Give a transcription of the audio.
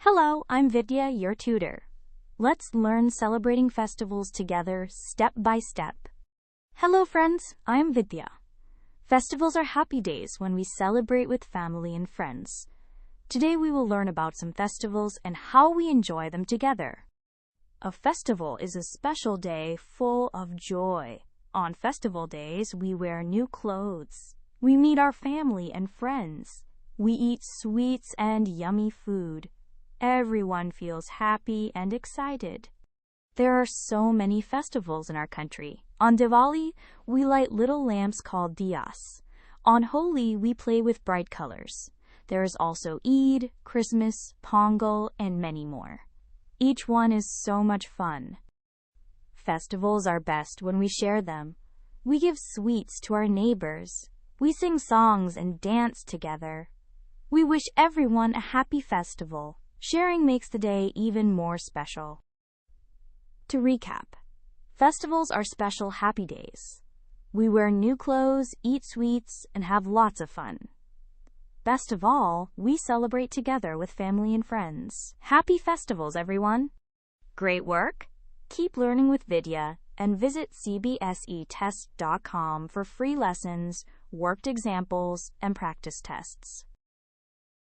Hello, I'm Vidya, your tutor. Let's learn celebrating festivals together step by step. Hello friends, I'm Vidya. Festivals are happy days when we celebrate with family and friends. Today we will learn about some festivals and how we enjoy them together. A festival is a special day full of joy. On festival days, we wear new clothes. We meet our family and friends. We eat sweets and yummy food. Everyone feels happy and excited. There are so many festivals in our country. On Diwali, we light little lamps called diyas. On Holi, we play with bright colors. There is also Eid, Christmas, Pongal, and many more. Each one is so much fun. Festivals are best when we share them. We give sweets to our neighbors. We sing songs and dance together. We wish everyone a happy festival. Sharing makes the day even more special. To recap, festivals are special happy days. We wear new clothes, eat sweets, and have lots of fun. Best of all, we celebrate together with family and friends. Happy festivals, everyone! Great work! Keep learning with Vidya and visit CBSETest.com for free lessons, worked examples, and practice tests.